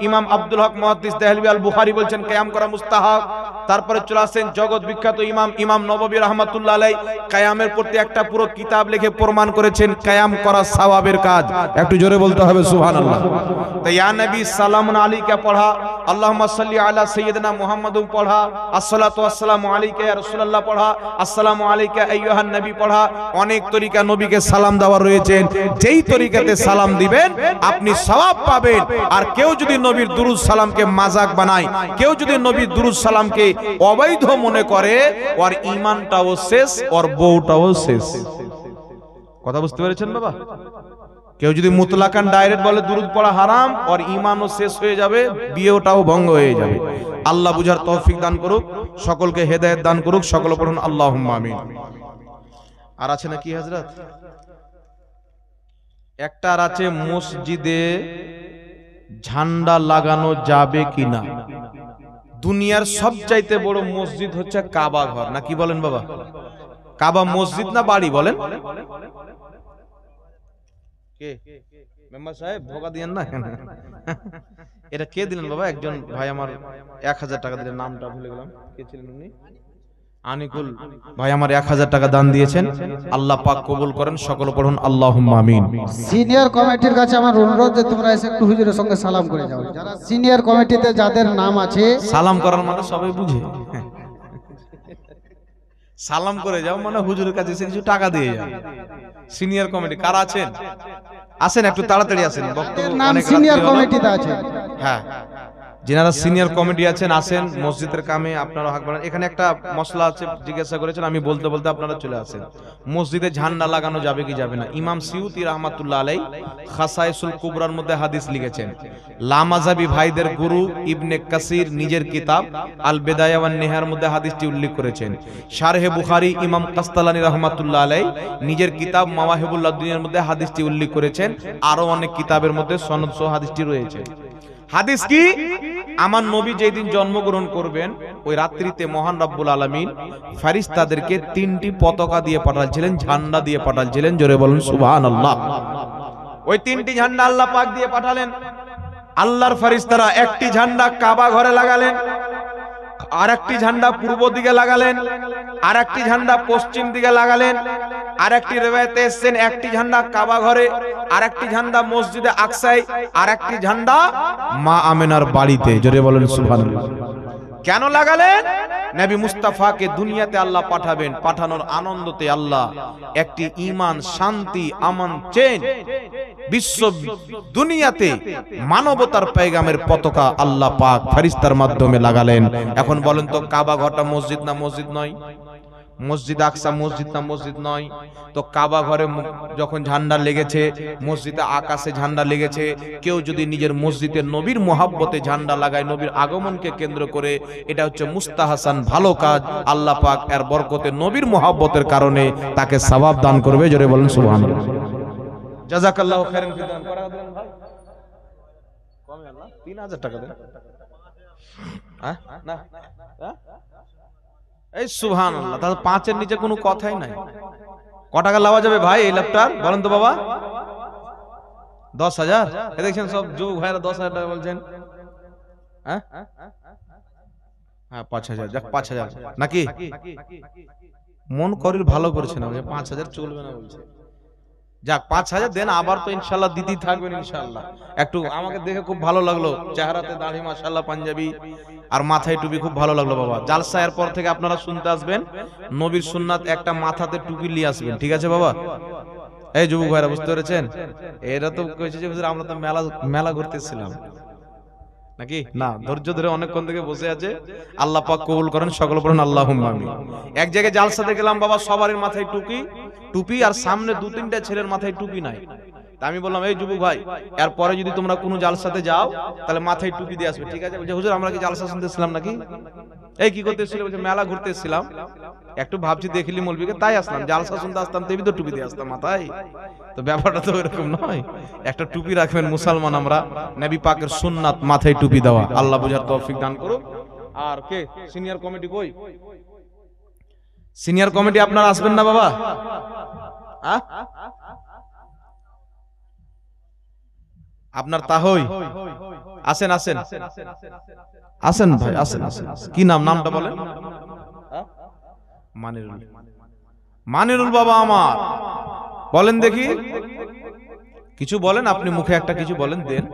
ইমাম আব্দুল হক মুহাদ্দিস দেহলভী আল বুখারী বলছেন কায়াম করা মুস্তাহাব। তারপরে চলে আসেন জগৎ বিখ্যাত ইমাম নববী রাহমাতুল্লাহ আলাইহি, কায়ামের প্রতি একটা পুরো কিতাব লিখে প্রমাণ করেছেন কায়াম করা সওয়াবের কাজ। একটু জোরে বলতে হবে সুবহানাল্লাহ। তো ইয়া নবী সালামুন আলাইকা পড়া, আল্লাহুম্মা সাল্লি আলা সাইয়্যিদিনা মুহাম্মাদুম পড়া, আসসালাতু ওয়াসসালামু আলাইকা ইয়া রাসূলুল্লাহ পড়া, আসসালামু আলাইকা আইয়ুহান নবী পড়া। অনেক তরিকা নবীকে সালাম দেওয়ার রয়েছে, যেই তরিকাতে সালাম দিবেন আপনি সওয়াব পাবেন। আর কেউ যদি নবীর দুরূদ সালামকে মাজাক বানায়, কেউ যদি নবীর দুরূদ সালামকে অবৈধ মনে করে, ওর ঈমানটাও শেষ, ওর বউটাও শেষ। কথা বুঝতে পেরেছেন বাবা? কেউ যদি মুতলাকান ডাইরেক্ট বলে দুরূদ পড়া হারাম, ওর ঈমানও শেষ হয়ে যাবে, বিয়েটাও ভঙ্গ হয়ে যাবে। আল্লাহ বুঝার তৌফিক দান করুক, সকলকে হেদায়েত দান করুক, সকলে পড়ুন আল্লাহুম্মা আমিন। আর আছে নাকি হযরত? একটা আর আছে, মসজিদে ঝান্ডা লাগানো যাবে কিনা? দুনিয়ার সবচাইতে বড় মসজিদ হচ্ছে কাবা ঘর, না কি বলেন বাবা? কাবা মসজিদ না বাড়ি বলেন? কে মেম্বার সাহেব ভোগা দিয়েন না। এটা কে দিলেন বাবা? একজন ভাই আমার 1000 টাকা দিলেন, নামটা ভুলে গেলাম, কে ছিলেন উনি? আনিকুল ভাই আমার 1000 টাকা দান দিয়েছেন, আল্লাহ পাক কবুল করেন, সকলে পড়ুন আল্লাহুম্মা আমিন। সিনিয়র কমিটির কাছে আমার অনুরোধ যে তোমরা এসে একটু হুজুরের সঙ্গে সালাম করে যাও। যারা সিনিয়র কমিটিতে যাদের নাম আছে, সালাম করার মানে সবাই বুঝে, সালাম করে যাও মানে হুজুরের কাছে এসে কিছু টাকা দিয়ে যাও। সিনিয়র কমিটি কারা আছেন? আসেন একটু তাড়াতাড়ি আসেন, বক্তব্য নাম সিনিয়র কমিটিতে আছে। হ্যাঁ, যারা সিনিয়র কমিটি আছেন আসেন, মসজিদের কামে আপনারা হক বাড়ান। এখানে একটা মশলা আছে, জিজ্ঞাসা করেছেন, আমি বলতে বলতে আপনারা চলে আসেন। মসজিদে ঝান্ডা লাগানো যাবে কি যাবে না? ইমাম সিউতি রাহমাতুল্লাহ আলাইহি খাসায়েসুল কুবরার মধ্যে হাদিস লিখেছেন। লামাযাবি ভাইদের গুরু ইবনে কাসির নিজের কিতাব আল বিদায়া ওয়ান নিহার মধ্যে হাদিসটি উল্লেখ করেছেন। শারহে বুখারী ইমাম কাস্তালানী রাহমাতুল্লাহ আলাইহি নিজের কিতাব মাওয়াহিবুল লাদুনিয়ার মধ্যে হাদিসটি উল্লেখ করেছেন। আরো অনেক কিতাবের মধ্যে সনদ সহ হাদিসটি রয়েছে। হাদিস কি? আমার নবী যেই দিন জন্মগ্রহণ করবেন ওই রাত্রিতে মহান রব্বুল আলামিন ফেরেশতাদেরকে 3টি পতাকা দিয়ে পাঠাচ্ছিলেন, ঝান্ডা দিয়ে পাঠাচ্ছিলেন। জোরে বলুন সুবহানাল্লাহ। ওই 3টি ঝান্ডা আল্লাহ পাক দিয়ে পাঠালেন। আল্লাহর ফেরেশতারা একটি ঝান্ডা কাবা ঘরে লাগালেন, আর একটি ঝান্ডা পূর্ব দিকে লাগালেন, আর একটি ঝান্ডা পশ্চিম দিকে লাগালেন। আর একটি রিওয়ায়াতে এসেছেন একটি ঝান্ডা কাবা ঘরে, আর একটি ঝান্ডা মসজিদে আকসায়, আর একটি ঝান্ডা মা আমেনার বাড়িতে। জোরে বলেন সুবহানাল্লাহ। কেন লাগালেন? নবী মুস্তাফাকে দুনিয়াতে আল্লাহ পাঠাবেন, পাঠানোর আনন্দতে আল্লাহ একটি ঈমান, শান্তি, আমান চেন বিশ্ব দুনিয়াতে মানবতার পেগামের পতাকা আল্লাহ পাক ফেরেশতার মাধ্যমে লাগালেন। এখন বলেন তো কাবা ঘরটা মসজিদ না মসজিদ নয়? মসজিদ আকসা মসজিদ না মসজিদ নয়? তো কাবা ঘরে যখন ঝান্ডা লেগেছে, মসজিদে আকাশে ঝান্ডা লেগেছে, কেউ যদি নিজের মসজিদে নবীর মোহাব্বতে ঝান্ডা লাগায়, নবীর আগমনকে কেন্দ্র করে, এটা হচ্ছে মুস্তাহাসান, ভালো কাজ। আল্লাহ পাক এর বরকতে নবীর মোহাব্বতের কারণে তাকে সওয়াব দান করবে। জোরে বলেন সুবহানাল্লাহ। জাযাকাল্লাহু খাইরান। কি দান করা দিলেন ভাই? কমে আল্লাহ 3000 টাকা দেন। হ্যাঁ না হ্যাঁ এই সুবহানাল্লাহ। তাহলে 5 এর নিচে কোনো কথাই নাই। ক টাকা লাওয়া যাবে ভাই এই ল্যাপটপ? বলেন তো বাবা। 10,000। এ দেখছেন সব যুবক ভাইরা 10,000 টাকা বলছেন। হ্যাঁ হ্যাঁ 5,000। যাক 5,000 নাকি? মন করির ভালো করছে না, 5,000 চলবে না বলছে। যাক 5,000 দেন, আবার তো ইনশাআল্লাহ দিদি থাকবেন ইনশাআল্লাহ। একটু আমাকে দেখে খুব ভালো লাগলো, চেহারাতে দাড়ি মাশাআল্লাহ, পাঞ্জাবি আর মাথায় টুপি, খুব ভালো লাগলো বাবা। জালসা এর পর থেকে আপনারা শুনতে আসবেন, নবীর সুন্নাত একটা মাথাতে টুপি নিয়ে আসবেন, ঠিক আছে বাবা? এই যুবক ভাইরা বুঝতে পেরেছেন? এরা তো কইছে যে হুজুর আমরা তো মেলা ঘুরতেছিলাম নাকি? না, ধৈর্য ধরে অনেকক্ষণ থেকে বসে আছে। আল্লাহ পাক কবুল করেন, সকল পড়েন আল্লাহুম্মা আমিন। এক জায়গায় জালসাতে গেলাম বাবা, সবারই মাথায় টুপি, আর সামনে 2-3টা ছেলের মাথায় টুপি নাই। তা আমি বললাম এই যুবক ভাই, এরপরে যদি তোমরা কোনো জালসাতে যাও তাহলে মাথায় টুপি দিয়ে আসবে, ঠিক আছে? বলছে হুজুর আমরা কি জালসা শুনতেছিলাম নাকি? এই কি করতেছিল? বলছে মেলা ঘুরতেছিলাম, একটু ভাবছি দেখলি মৌলবীকে, তাই আসলাম। জালসা শুনতে আসতাম তেবি তো টুপি দিয়ে আসতাম মাথায়। তো ব্যাপারটা তো এরকম নয়। একটা টুপি রাখবেন মুসলমান আমরা, নবী পাকের সুন্নাত মাথায় টুপি দেওয়া। আল্লাহ বুঝার তৌফিক দান করুক। আর কে সিনিয়র কমিটি কই? সিনিয়র কমিটি আপনারা আসবেন না বাবা? আপনার তাহই আসেন আসেন আসেন ভাই, আসেন আসেন। কি নামটা বলেন? মানিরুল। মানিরুল বাবা আমার, বলেন দেখি কিছু বলেন। আপনি মুখে একটা কিছু বলেন, দেন।